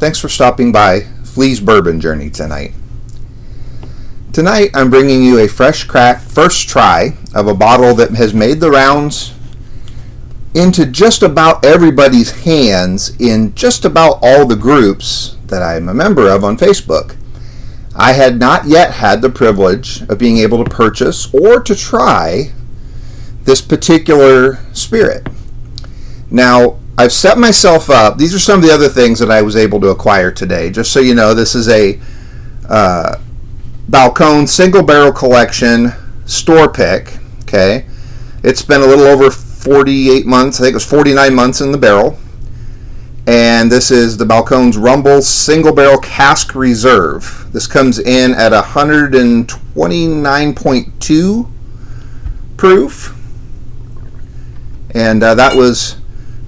Thanks for stopping by YOUR Bourbon Journey tonight. Tonight I'm bringing you a fresh crack first try of a bottle that has made the rounds into just about everybody's hands in just about all the groups that I'm a member of on Facebook. I had not yet had the privilege of being able to purchase or to try this particular spirit. Now, I've set myself up. These are some of the other things that I was able to acquire today. Just so you know, this is a Balcones single barrel collection store pick. Okay, it's been a little over 48 months. I think it was 49 months in the barrel. And this is the Balcones Rumble single barrel cask reserve. This comes in at 129.2 proof, and that was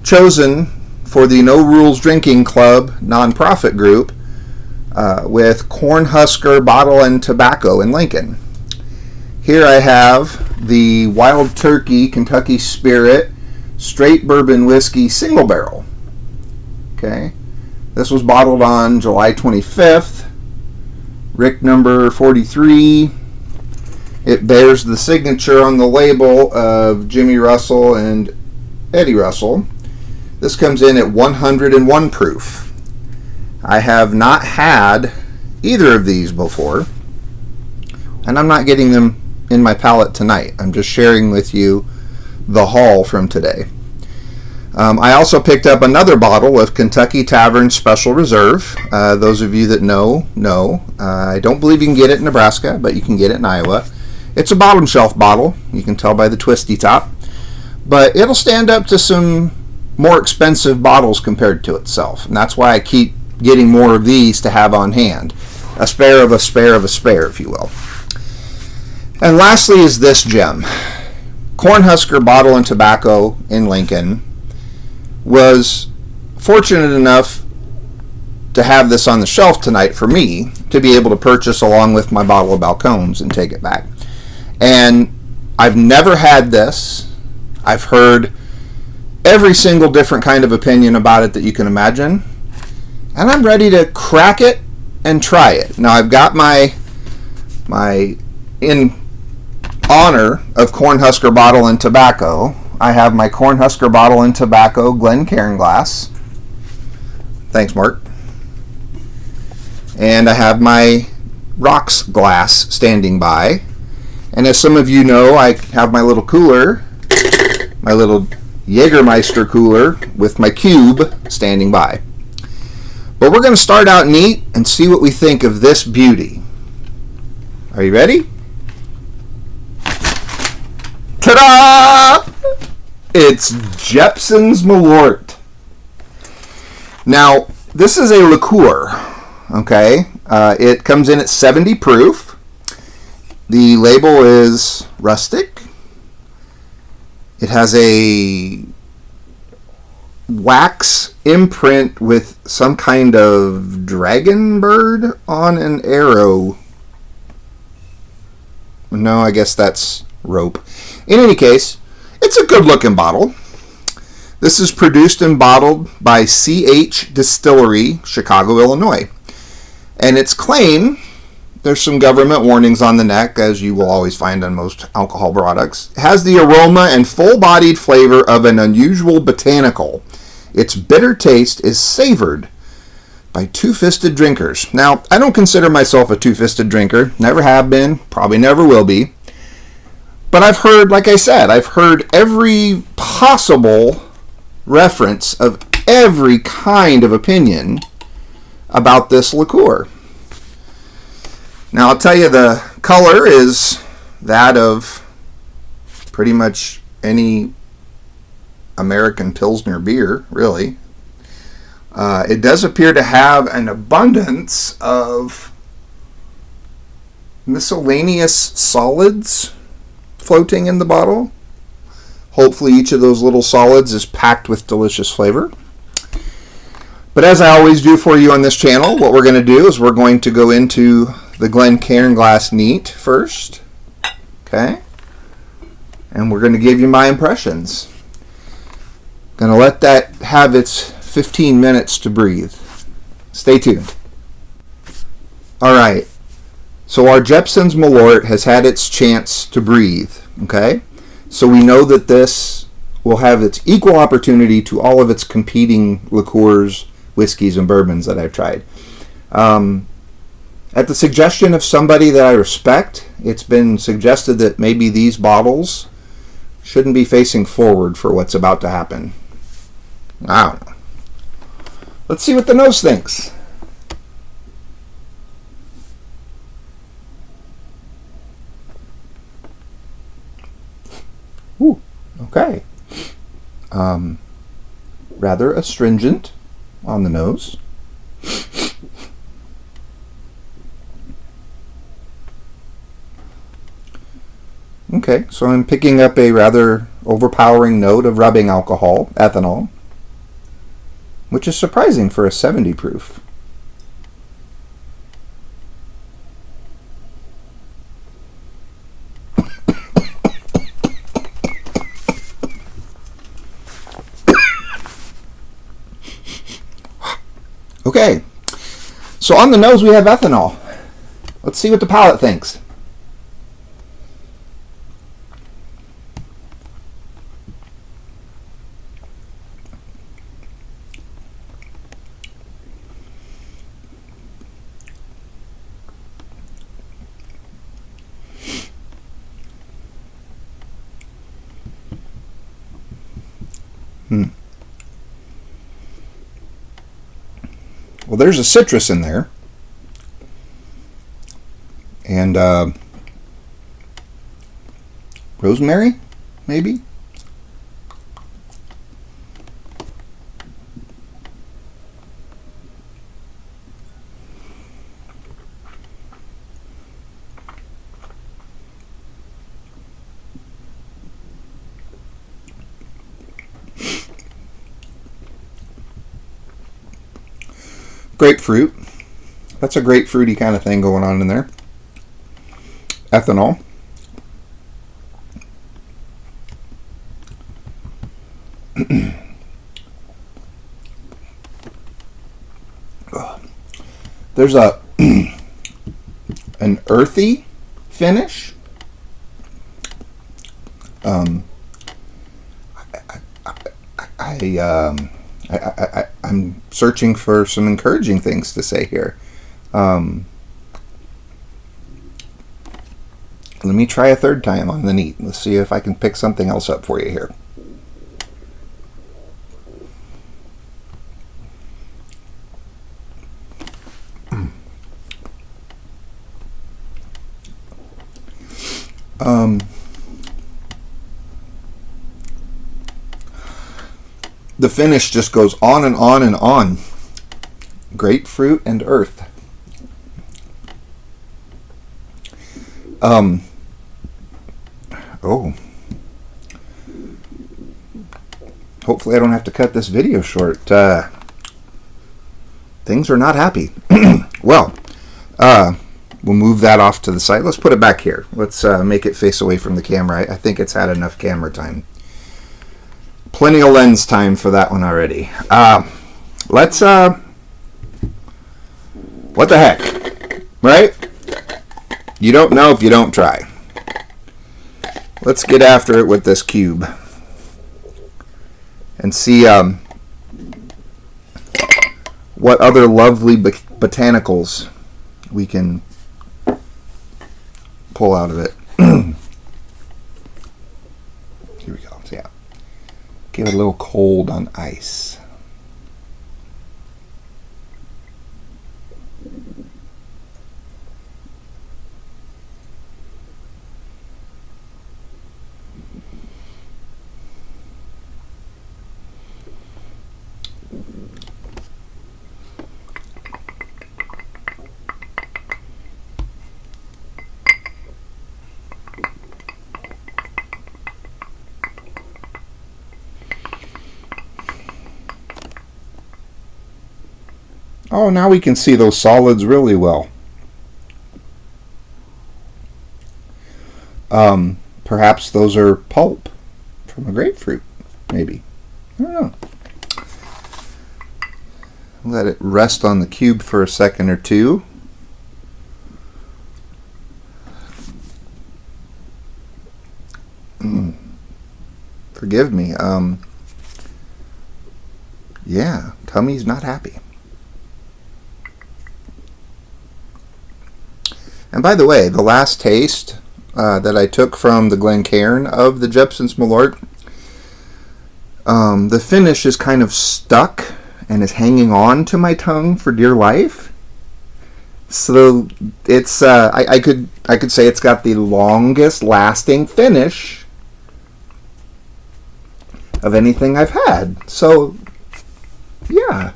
chosen for the No Rules Drinking Club nonprofit group with Cornhusker Bottle and Tobacco in Lincoln. Here I have the Wild Turkey Kentucky Spirit Straight Bourbon Whiskey Single Barrel. Okay, this was bottled on July 25th, Rick number 43. It bears the signature on the label of Jimmy Russell and Eddie Russell. This comes in at 101 proof. I have not had either of these before, and I'm not getting them in my palate tonight. I'm just sharing with you the haul from today. I also picked up another bottle of Kentucky Tavern Special Reserve. Those of you that know. I don't believe you can get it in Nebraska, but you can get it in Iowa. It's a bottom shelf bottle. You can tell by the twisty top. But it'll stand up to some more expensive bottles compared to itself. And that's why I keep getting more of these to have on hand. A spare of a spare of a spare, if you will. And lastly is this gem. Cornhusker Bottle and Tobacco in Lincoln was fortunate enough to have this on the shelf tonight for me to be able to purchase along with my bottle of Balcones and take it back. And I've never had this. I've heard every single different kind of opinion about it that you can imagine, and I'm ready to crack it and try it. Now I've got my in honor of Cornhusker Bottle and Tobacco, I have my Cornhusker Bottle and Tobacco Glencairn Glass. Thanks, Mark. And I have my Rocks glass standing by. And as some of you know, I have my little cooler, my little Jägermeister cooler with my cube standing by. But we're going to start out neat and see what we think of this beauty. Are you ready? Ta-da! It's Jeppson's Malort. Now, this is a liqueur, okay? It comes in at 70 proof. The label is rustic. It has a wax imprint with some kind of dragon bird on an arrow. No, I guess that's rope. In any case, it's a good looking bottle. This is produced and bottled by CH Distillery, Chicago, Illinois. And its claim, there's some government warnings on the neck, as you will always find on most alcohol products. It has the aroma and full-bodied flavor of an unusual botanical. Its bitter taste is savored by two-fisted drinkers. Now, I don't consider myself a two-fisted drinker. Never have been, probably never will be. But I've heard, like I said, I've heard every possible reference of every kind of opinion about this liqueur. Now, I'll tell you, the color is that of pretty much any American Pilsner beer, really. It does appear to have an abundance of miscellaneous solids floating in the bottle. Hopefully each of those little solids is packed with delicious flavor. But as I always do for you on this channel, what we're going to do is we're going to go into the Glencairn Glass neat first. Okay? And we're going to give you my impressions. Going to let that have its 15 minutes to breathe. Stay tuned. All right. So our Jeppson's Malort has had its chance to breathe. Okay. So we know that this will have its equal opportunity to all of its competing liqueurs, whiskeys, and bourbons that I've tried. At the suggestion of somebody that I respect, it's been suggested that maybe these bottles shouldn't be facing forward for what's about to happen. I don't know. Let's see what the nose thinks. Ooh, okay. Rather astringent on the nose. Okay, so I'm picking up a rather overpowering note of rubbing alcohol, ethanol, which is surprising for a 70 proof. Okay, so on the nose we have ethanol. Let's see what the palate thinks. Well, there's a citrus in there, and rosemary, maybe. Grapefruit. That's a grapefruity kind of thing going on in there. Ethanol. There's a an earthy finish. I'm searching for some encouraging things to say here. Let me try a third time on the neat. Let's see if I can pick something else up for you here. The finish just goes on and on and on. Grapefruit and earth. Oh. Hopefully I don't have to cut this video short. Things are not happy. Well, we'll move that off to the side. Let's put it back here. Let's make it face away from the camera. I think it's had enough camera time. Plenty of lens time for that one already. Let's, what the heck, right? You don't know if you don't try. Let's get after it with this cube and see what other lovely botanicals we can pull out of it. Here we go. So yeah. Give it a little cold on ice. Oh, now we can see those solids really well. Perhaps those are pulp from a grapefruit, maybe. I don't know. Let it rest on the cube for a second or two. Forgive me. Yeah, tummy's not happy. And by the way, the last taste that I took from the Glencairn of the Jeppson's Malort, the finish is kind of stuck and is hanging on to my tongue for dear life. So it's I could say it's got the longest lasting finish of anything I've had. So yeah.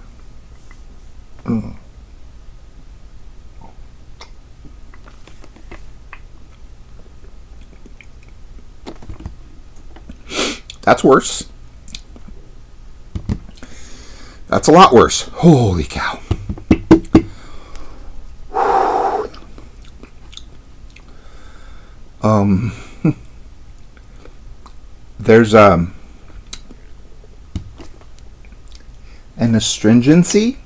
That's worse. That's a lot worse. Holy cow. There's an astringency.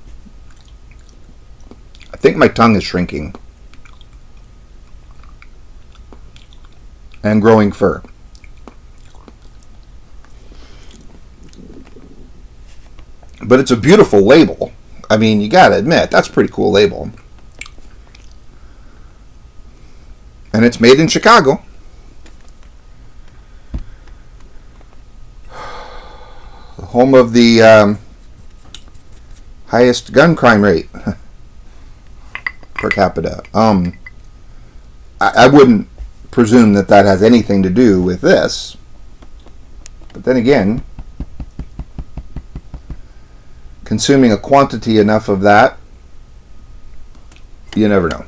I think my tongue is shrinking and growing fur. But it's a beautiful label. I mean, you gotta admit, that's a pretty cool label. And it's made in Chicago. The home of the highest gun crime rate per capita. I wouldn't presume that that has anything to do with this. But then again, consuming a quantity enough of that, you never know.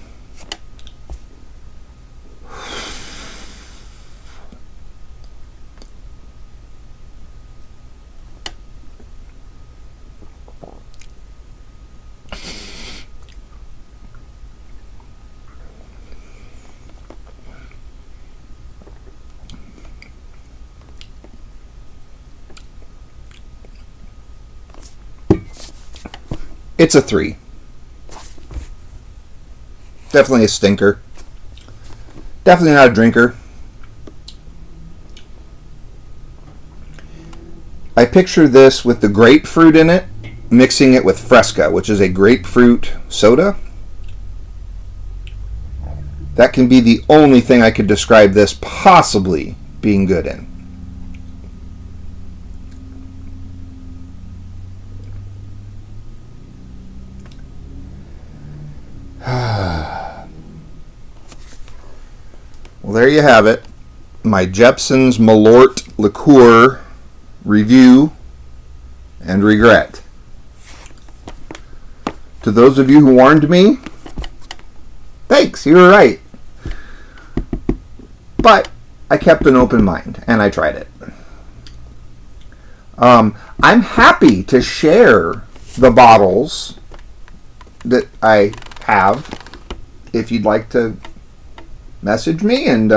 It's a 3. Definitely a stinker. Definitely not a drinker. I picture this with the grapefruit in it, mixing it with Fresca, which is a grapefruit soda. That can be the only thing I could describe this possibly being good in. Well, there you have it. My Jeppson's Malort liqueur review and regret. To those of you who warned me, thanks, you were right. But I kept an open mind and I tried it. I'm happy to share the bottles that I have if you'd like to message me and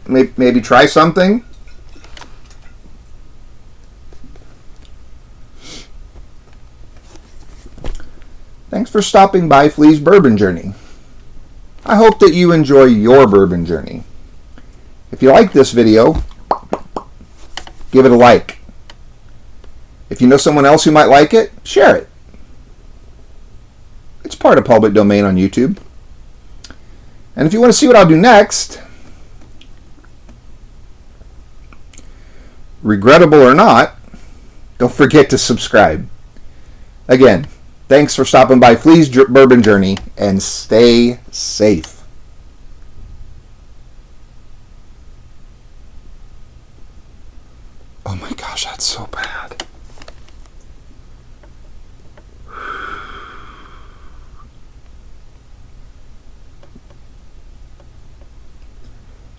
maybe try something. Thanks for stopping by Flea's Bourbon Journey. I hope that you enjoy your bourbon journey. If you like this video, give it a like. If you know someone else who might like it, share it. It's part of public domain on YouTube. And if you want to see what I'll do next, regrettable or not, don't forget to subscribe. Again, thanks for stopping by Flea's Bourbon Journey, and stay safe. Oh my gosh, that's so bad.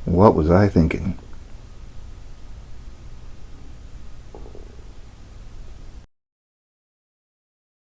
What was I thinking?